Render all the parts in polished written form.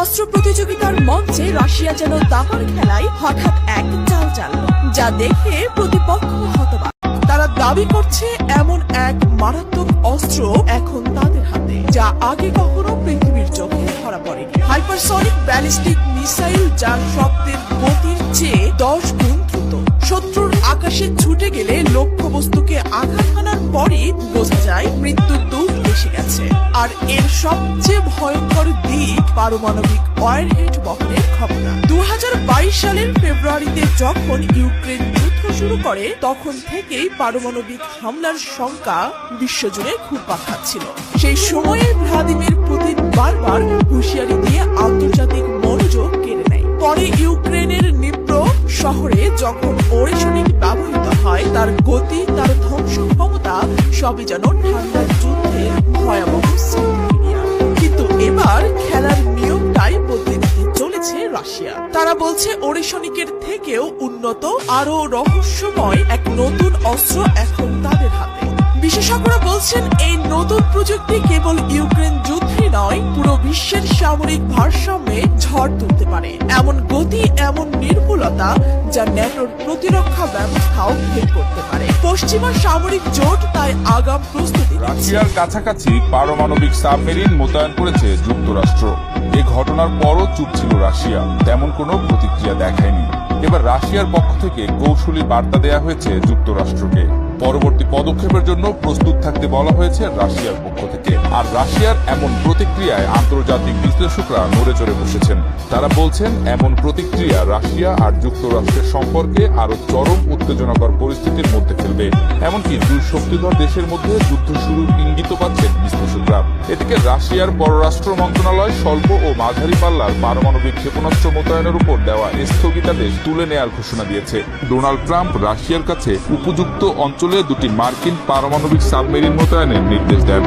অস্ত্র প্রতিযোগিতার মঞ্চে রাশিয়া যেন দাবার খেলায় হঠাৎ এক চাল চালল, যা দেখে প্রতিপক্ষ হতবাক। তারা দাবি করছে এমন এক মারাত্মক অস্ত্র এখন তাদের হাতে, যা আগে কখনো পৃথিবীর চোখে ধরা পড়েনি। হাইপারসনিক ব্যালিস্টিক মিসাইল, যার শব্দের গতির চেয়ে 10 গুণ দ্রুত। শত্রুর আকাশে ছুটে গেলে লক্ষ্যবস্তুকে আঘাত হানার পরই বোঝা যায় মৃত্যুর দূর এসে গেছে। আর এর সবচেয়ে ভয়ঙ্কর দিক পারমাণবিক ওয়ারহেড বহনের ক্ষমতা। 2022 সালের ফেব্রুয়ারিতে যখন ইউক্রেন যুদ্ধ শুরু করে, তখন থেকেই পারমাণবিক হামলার শঙ্কা বিশ্বজুড়ে ঘুরপাক খাচ্ছিল। সেই সময়ে ভ্লাদিমির পুতিন বারবার হুঁশিয়ারি দিয়ে আন্তর্জাতিক মনোযোগ কেড়ে নেয়। পরে ইউক্রেনের নিপ্রো শহরে যখন ওরেশনিক ব্যবহৃত হয়, তার গতি, তার ধ্বংস ক্ষমতা সবই যেন ঠান্ডা যুদ্ধের ভয়াবহ সিনারিও। কিন্তু এবার খেলার নিয়মটাই বদলে দিতে চলেছে রাশিয়া। তারা বলছে ওরেশনিকের থেকেও উন্নত, আরো রহস্যময় এক নতুন অস্ত্র এখন তাদের হাতে। বিশেষজ্ঞরা বলছেন এই নতুন প্রযুক্তি কেবল ইউক্রেন যুদ্ধে নয়, পুরো বিশ্বের সামরিক ভারসাম্যে ঝড় তুলতে পারে। এমন গতি, এমন নির্ভুলতা, যা ন্যাটোর প্রতিরক্ষা ব্যবস্থাও ভেদ করতে পারে। পশ্চিমা সামরিক জোট তাই আগাম প্রস্তুতি। রাশিয়ার কাছাকাছি পারমাণবিক সাবমেরিন মোতায়েন করেছে যুক্তরাষ্ট্র। এই ঘটনার পরও চুপ ছিল রাশিয়া, তেমন কোনো প্রতিক্রিয়া দেখায়নি। এবার রাশিয়ার পক্ষ থেকে কৌশলী বার্তা দেয়া হয়েছে যুক্তরাষ্ট্রকে। পরবর্তী পদক্ষেপের জন্য প্রস্তুত থাকতে বলা হয়েছে রাশিয়ার পক্ষ থেকে। আর রাশিয়ার এমন প্রতিক্রিয়ায় আন্তর্জাতিক বিশ্লেষকরা নড়ে চড়ে বসেছেন। তারা বলছেন এমন প্রতিক্রিয়া রাশিয়া আর যুক্তরাষ্ট্রের সম্পর্কে আরো চরম উত্তেজনাকর পরিস্থিতির মধ্যে ফেলবে। এমনকি দুই শক্তিধর দেশের মধ্যে যুদ্ধ শুরুর ইঙ্গিত পাচ্ছেন বিশ্লেষকরা। এদিকে রাশিয়ার পররাষ্ট্র মন্ত্রণালয় স্বল্প ও মাঝারি পাল্লার পারমাণবিক ক্ষেপণাস্ত্র মোতায়েনের উপর দেওয়া স্থগিতাদেশ তুলে নেওয়ার ঘোষণা দিয়েছে। ডোনাল্ড ট্রাম্প রাশিয়ার কাছে উপযুক্ত অঞ্চলে দুটি মার্কিন পারমাণবিক সাবমেরিন মোতায়েনের নির্দেশ দেন।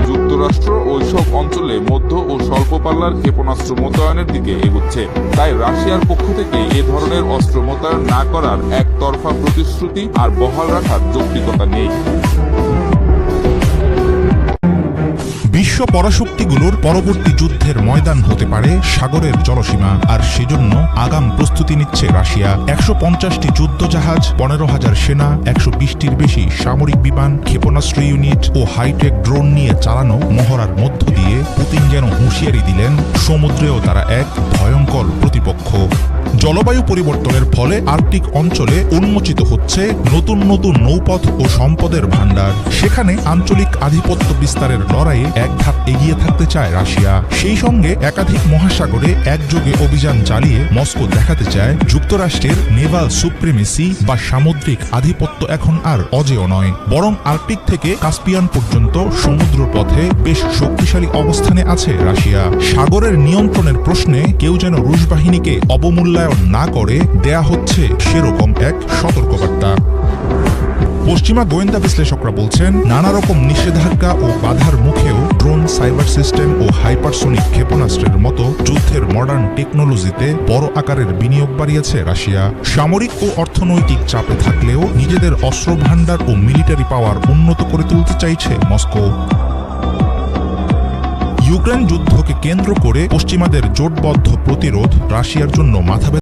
যুক্তরাষ্ট্র ওইসব অঞ্চলে মধ্য ও স্বল্প পাল্লার ক্ষেপণাস্ত্র মোতায়েনের দিকে এগুচ্ছে। তাই রাশিয়ার পক্ষ থেকে এ ধরনের অস্ত্র মোতায়েন না করার একতরফা প্রতিশ্রুতি আর বহাল রাখার যৌক্তিকতা নেই। বিশ্ব পরাশক্তিগুলোর পরবর্তী যুদ্ধের ময়দান হতে পারে সাগরের জলসীমা, আর সেজন্য আগাম প্রস্তুতি নিচ্ছে রাশিয়া। 150টি যুদ্ধ জাহাজ, 15,000 সেনা, 120টির বেশি সামরিক বিমান, ক্ষেপণাস্ত্র ইউনিট ও হাইটেক ড্রোন নিয়ে চালানো মহড়ার মধ্য দিয়ে পুতিন যেন হুঁশিয়ারি দিলেন, সমুদ্রেও তারা এক ভয়ঙ্কর প্রতিপক্ষ। জলবায়ু পরিবর্তনের ফলে আর্কটিক অঞ্চলে উন্মোচিত হচ্ছে নতুন নতুন নৌপথ ও সম্পদের ভাণ্ডার। সেখানে আঞ্চলিক আধিপত্য বিস্তারের লড়াইয়ে এক ধাপ এগিয়ে থাকতে চায় রাশিয়া। সেই সঙ্গে একাধিক মহাসাগরে একযোগে অভিযান চালিয়ে মস্কো দেখাতে চায় যুক্তরাষ্ট্রের নেভাল সুপ্রিমেসি বা সামুদ্রিক আধিপত্য এখন আর অজেয় নয়, বরং আর্কটিক থেকে কাস্পিয়ান পর্যন্ত সমুদ্র পথে বেশ শক্তিশালী অবস্থানে আছে রাশিয়া। সাগরের নিয়ন্ত্রণের প্রশ্নে কেউ যেন রুশ বাহিনীকে অবমূল্যায়ন না করে দেয়া হচ্ছে সেরকম এক সতর্কবার্তা। পশ্চিমা গোয়েন্দা বিশ্লেষকরা বলছেন, নানা রকম নিষেধাজ্ঞা ও বাধার মুখেও ড্রোন, সাইবার সিস্টেম ও হাইপারসনিক ক্ষেপণাস্ত্রের মতো যুদ্ধের মডার্ন টেকনোলজিতে বড় আকারের বিনিয়োগ বাড়িয়েছে রাশিয়া। সামরিক ও অর্থনৈতিক চাপে থাকলেও নিজেদের অস্ত্র ভাণ্ডার ও মিলিটারি পাওয়ার উন্নত করে তুলতে চাইছে মস্কো। ইউক্রেন যুদ্ধকে কেন্দ্র করে পশ্চিমাদের জোটবদ্ধ প্রতিরোধ রাশিয়ার জন্য মাথা